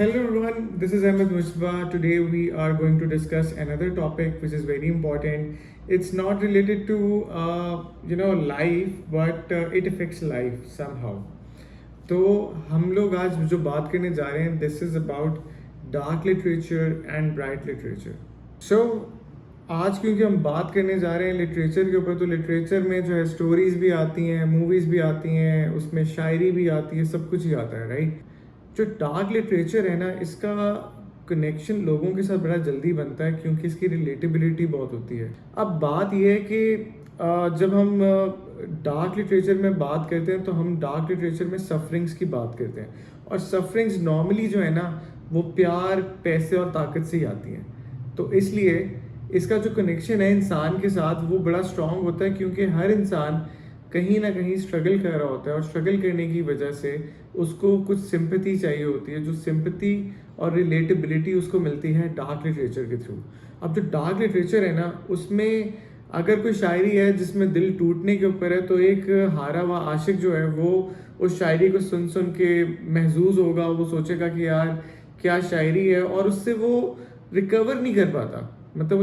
Hello everyone, this is Ahmed Mustafa. Today we are going to discuss another topic which is very important. It's not related to life, but it affects life somehow. तो हम लोग आज जो बात करने जा रहे हैं this is about dark literature and bright literature. So आज क्योंकि हम बात करने जा रहे हैं लिटरेचर के ऊपर, तो लिटरेचर में जो है स्टोरीज भी आती हैं, मूवीज भी आती हैं, उसमें शायरी भी आती है, सब कुछ ही आता है, राइट. जो डार्क लिटरेचर है ना, इसका कनेक्शन लोगों के साथ बड़ा जल्दी बनता है क्योंकि इसकी रिलेटेबिलिटी बहुत होती है. अब बात यह है कि जब हम डार्क लिटरेचर में बात करते हैं तो हम डार्क लिटरेचर में सफरिंग्स की बात करते हैं, और सफरिंग्स नॉर्मली जो है ना वो प्यार, पैसे और ताकत से ही आती हैं. तो इसलिए इसका जो कनेक्शन है इंसान के साथ वो बड़ा स्ट्रांग होता है, क्योंकि हर इंसान कहीं ना कहीं स्ट्रगल कर रहा होता है, और स्ट्रगल करने की वजह से उसको कुछ सिंपैथी चाहिए होती है. जो सिंपैथी और रिलेटेबिलिटी उसको मिलती है डार्क लिटरेचर के थ्रू. अब जो डार्क लिटरेचर है ना, उसमें अगर कोई शायरी है जिसमें दिल टूटने के ऊपर है, तो एक हारा हुआ आशिक जो है वो उस शायरी को सुन सुन के महजूज होगा, वो सोचेगा कि यार क्या शायरी है, और उससे वो रिकवर नहीं कर पाता. मतलब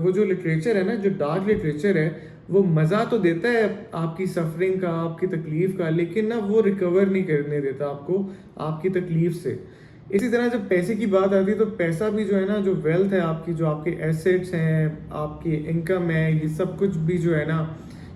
वो जो लिटरेचर है ना, जो डार्क लिटरेचर है, वो मज़ा तो देता है आपकी सफरिंग का, आपकी तकलीफ का, लेकिन ना वो रिकवर नहीं करने देता आपको आपकी तकलीफ से. इसी तरह जब पैसे की बात आती है तो पैसा भी जो है ना, जो वेल्थ है आपकी, जो आपके एसेट्स हैं, आपकी इनकम है, ये सब कुछ भी जो है ना,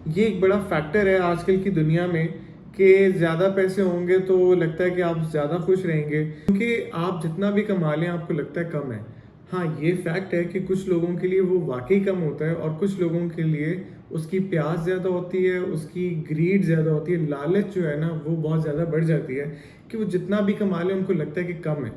ये एक बड़ा फैक्टर है आजकल की दुनिया में. कि ज़्यादा पैसे होंगे तो लगता है कि आप ज़्यादा खुश रहेंगे, क्योंकि आप जितना भी कमा लें आपको लगता है कम है. हाँ, ये फैक्ट है कि कुछ लोगों के लिए वो वाकई कम होता है, और कुछ लोगों के लिए उसकी प्यास ज़्यादा होती है, उसकी ग्रीड ज़्यादा होती है, लालच जो है ना वो बहुत ज़्यादा बढ़ जाती है कि वो जितना भी कमा ले उनको लगता है कि कम है.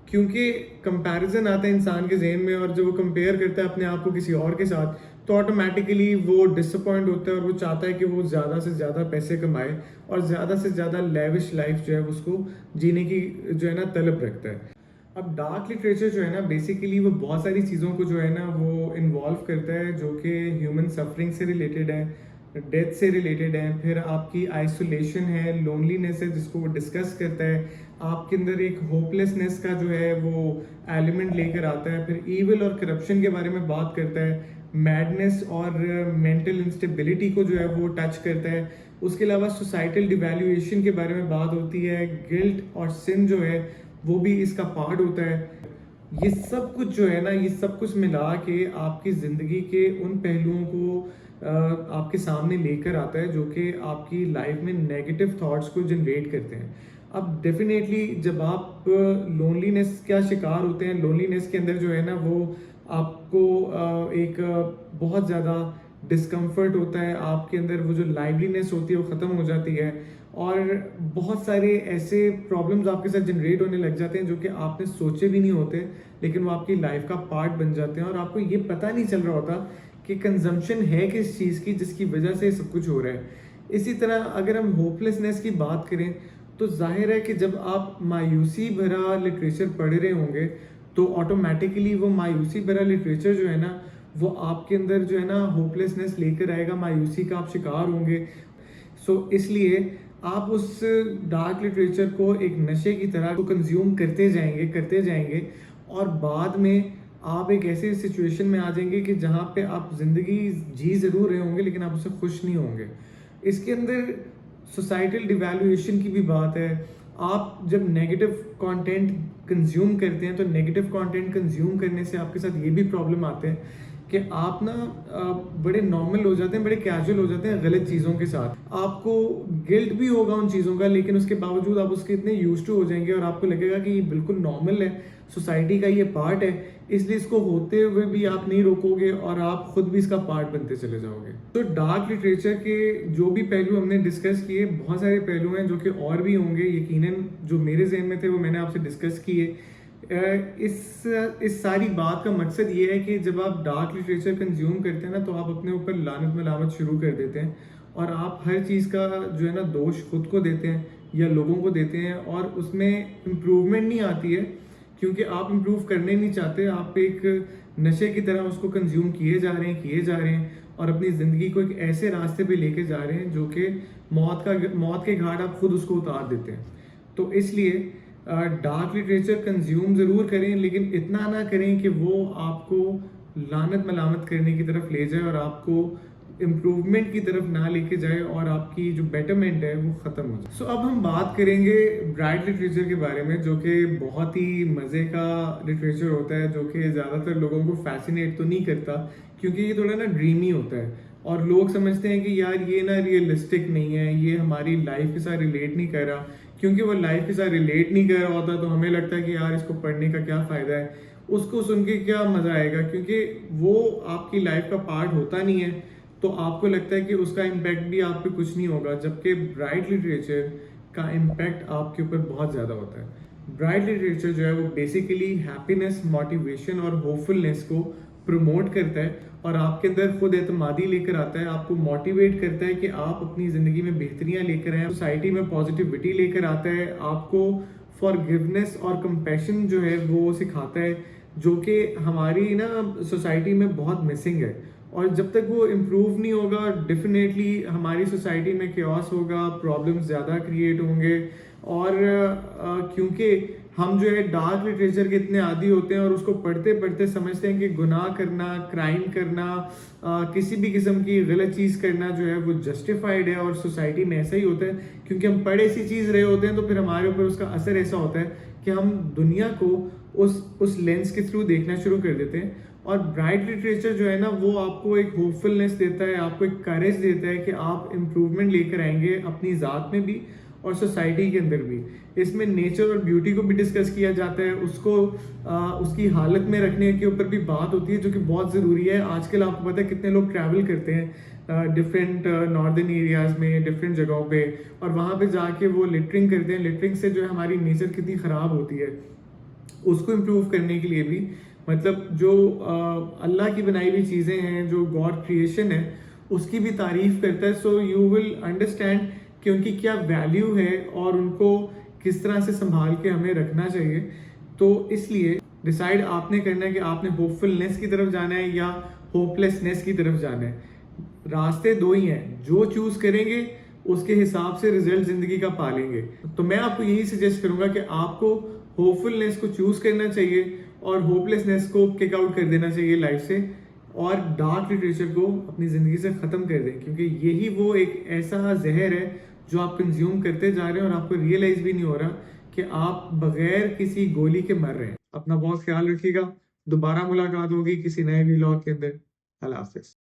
क्योंकि कंपैरिजन आता है इंसान के जहन में, और जब वो कंपेयर करता है अपने आप को किसी और के साथ, तो ऑटोमेटिकली वो डिसअपॉइंट होता है, और वो चाहता है कि वो ज़्यादा से ज़्यादा पैसे कमाए और ज़्यादा से ज़्यादा लेविश लाइफ जो है उसको जीने की जो है ना तलब रखता है. अब डार्क लिटरेचर जो है ना, बेसिकली वो बहुत सारी चीज़ों को जो है ना वो इन्वॉल्व करता है, जो कि ह्यूमन सफरिंग से रिलेटेड है, डेथ से रिलेटेड है, फिर आपकी आइसोलेशन है, लोनलीनेस है जिसको वो डिस्कस करता है, आपके अंदर एक होपलेसनेस का जो है वो एलिमेंट लेकर आता है, फिर ईविल और करप्शन के बारे में बात करता है, मैडनेस और मेंटल इंस्टेबिलिटी को जो है वो टच करता है. उसके अलावा सोसाइटल डिवैल्यूएशन के बारे में बात होती है, गिल्ट और सिन जो है वो भी इसका पार्ट होता है. ये सब कुछ जो है ना, ये सब कुछ मिला के आपकी ज़िंदगी के उन पहलुओं को आपके सामने लेकर आता है जो कि आपकी लाइफ में नेगेटिव थॉट्स को जनरेट करते हैं. अब डेफिनेटली जब आप लोनलीनेस का शिकार होते हैं, लोनलीनेस के अंदर जो है ना वो आपको एक बहुत ज़्यादा डिस्कम्फर्ट होता है, आपके अंदर वो जो लाइवलीनेस होती है वो ख़त्म हो जाती है, और बहुत सारे ऐसे प्रॉब्लम्स आपके साथ जनरेट होने लग जाते हैं जो कि आपने सोचे भी नहीं होते, लेकिन वो आपकी लाइफ का पार्ट बन जाते हैं, और आपको ये पता नहीं चल रहा होता कि कंजम्पशन है किस चीज़ की जिसकी वजह से सब कुछ हो रहा है. इसी तरह अगर हम होपलेसनेस की बात करें, तो जाहिर है कि जब आप मायूसी भरा लिटरेचर पढ़ रहे होंगे तो ऑटोमेटिकली वो मायूसी भरा लिटरेचर जो है ना वो आपके अंदर जो है ना होपलेसनेस लेकर आएगा, मायूसी का आप शिकार होंगे. इसलिए आप उस डार्क लिटरेचर को एक नशे की तरह को कंज्यूम करते जाएंगे, और बाद में आप एक ऐसे सिचुएशन में आ जाएंगे कि जहाँ पे आप ज़िंदगी जी ज़रूर रहे होंगे लेकिन आप उससे खुश नहीं होंगे. इसके अंदर सोसाइटल डिवैल्यूएशन की भी बात है. आप जब नेगेटिव कंटेंट कंज्यूम करते हैं तो नेगेटिव कंटेंट कंज्यूम करने से आपके साथ ये भी प्रॉब्लम आते हैं कि आप ना बड़े नॉर्मल हो जाते हैं, बड़े कैजुअल हो जाते हैं गलत चीज़ों के साथ. आपको गिल्ट भी होगा उन चीज़ों का, लेकिन उसके बावजूद आप उसके इतने यूज्ड टू हो जाएंगे और आपको लगेगा कि ये बिल्कुल नॉर्मल है, सोसाइटी का ये पार्ट है, इसलिए इसको होते हुए भी आप नहीं रोकोगे और आप खुद भी इसका पार्ट बनते चले जाओगे. तो डार्क लिटरेचर के जो भी पहलू हमने डिस्कस किए, बहुत सारे पहलू हैं जो कि और भी होंगे यकीनन, जो मेरे जहन में थे वो मैंने आपसे डिस्कस किए. इस सारी बात का मकसद ये है कि जब आप डार्क लिटरेचर कंज्यूम करते हैं ना, तो आप अपने ऊपर लानत मलामत शुरू कर देते हैं, और आप हर चीज़ का जो है ना दोष खुद को देते हैं या लोगों को देते हैं, और उसमें इम्प्रूवमेंट नहीं आती है क्योंकि आप इम्प्रूव करने नहीं चाहते. आप एक नशे की तरह उसको कंज्यूम किए जा रहे हैं और अपनी ज़िंदगी को एक ऐसे रास्ते पे लेके जा रहे हैं जो कि मौत के घाट आप खुद उसको उतार देते हैं. तो इसलिए डार्क लिटरेचर कंज्यूम ज़रूर करें, लेकिन इतना ना करें कि वो आपको लानत मलामत करने की तरफ ले जाए और आपको इम्प्रूवमेंट की तरफ ना लेके जाए और आपकी जो बेटरमेंट है वो ख़त्म हो जाए। सो अब हम बात करेंगे ब्राइट लिटरेचर के बारे में, जो कि बहुत ही मज़े का लिटरेचर होता है, जो कि ज़्यादातर लोगों को फैसिनेट तो नहीं करता, क्योंकि ये थोड़ा ना ड्रीमी होता है और लोग समझते हैं कि यार ये ना रियलिस्टिक नहीं है, ये हमारी लाइफ के साथ रिलेट नहीं कर रहा। क्योंकि वो लाइफ के साथ रिलेट नहीं कर रहा होता तो हमें लगता है कि यार इसको पढ़ने का क्या फ़ायदा है, उसको सुन के क्या मज़ा आएगा, क्योंकि वो आपकी लाइफ का पार्ट होता नहीं है। तो आपको लगता है कि उसका इम्पैक्ट भी आप पे कुछ नहीं होगा, जबकि ब्राइट लिटरेचर का इम्पैक्ट आपके ऊपर बहुत ज़्यादा होता है। ब्राइट लिटरेचर जो है वो बेसिकली हैप्पीनेस, मोटिवेशन और होपफुलनेस को प्रमोट करता है और आपके अंदर खुद एतमादी लेकर आता है, आपको मोटिवेट करता है कि आप अपनी ज़िंदगी में बेहतरियाँ लेकर आएँ, सोसाइटी में पॉजिटिविटी लेकर आता है, आपको फॉरगिवनेस और कंपैशन जो है वो सिखाता है, जो कि हमारी ना सोसाइटी में बहुत मिसिंग है। और जब तक वो इम्प्रूव नहीं होगा, डेफिनेटली हमारी सोसाइटी में केओस होगा, प्रॉब्लम्स ज़्यादा क्रिएट होंगे। और क्योंकि हम जो है डार्क लिटरेचर के इतने आदी होते हैं और उसको पढ़ते पढ़ते समझते हैं कि गुनाह करना, क्राइम करना, किसी भी किस्म की गलत चीज़ करना जो है वो जस्टिफाइड है, और सोसाइटी में ऐसा ही होता है क्योंकि हम पढ़ ऐसी चीज़ रहे होते हैं, तो फिर हमारे ऊपर उसका असर ऐसा होता है कि हम दुनिया को उस लेंस के थ्रू देखना शुरू कर देते हैं। और ब्राइट लिटरेचर जो है ना वो आपको एक होपफुलनेस देता है, आपको एक करेज देता है कि आप इम्प्रूवमेंट लेकर आएंगे अपनी ज़ात में भी और सोसाइटी के अंदर भी। इसमें नेचर और ब्यूटी को भी डिस्कस किया जाता है, उसको उसकी हालत में रखने के ऊपर भी बात होती है, जो कि बहुत ज़रूरी है। आजकल आपको पता है कितने लोग ट्रैवल करते हैं डिफरेंट नॉर्दर्न एरियाज़ में, डिफरेंट जगहों पे, और वहाँ पे जाके वो लिटरिंग करते हैं। लिटरिंग से जो है हमारी नेचर कितनी ख़राब होती है, उसको इम्प्रूव करने के लिए भी, मतलब जो अल्लाह की बनाई हुई चीज़ें हैं, जो गॉड क्रिएशन है, उसकी भी तारीफ करता है। सो यू विल अंडरस्टैंड कि उनकी क्या वैल्यू है और उनको किस तरह से संभाल के हमें रखना चाहिए। तो इसलिए डिसाइड आपने करना है कि आपने होपफुलनेस की तरफ जाना है या होपलेसनेस की तरफ जाना है। रास्ते दो ही हैं, जो चूज करेंगे उसके हिसाब से रिजल्ट जिंदगी का पालेंगे। तो मैं आपको यही सजेस्ट करूंगा कि आपको होपफुलनेस को चूज करना चाहिए और होपलेसनेस को किक आउट कर देना चाहिए लाइफ से, और डार्क लिटरेचर को अपनी ज़िंदगी से ख़त्म कर दें, क्योंकि यही वो एक ऐसा जहर है जो आप कंज्यूम करते जा रहे हैं और आपको रियलाइज़ भी नहीं हो रहा कि आप बगैर किसी गोली के मर रहे हैं। अपना बहुत ख्याल रखिएगा। दोबारा मुलाकात होगी किसी नए व्लॉग के अंदर। अल्लाह हाफिज़।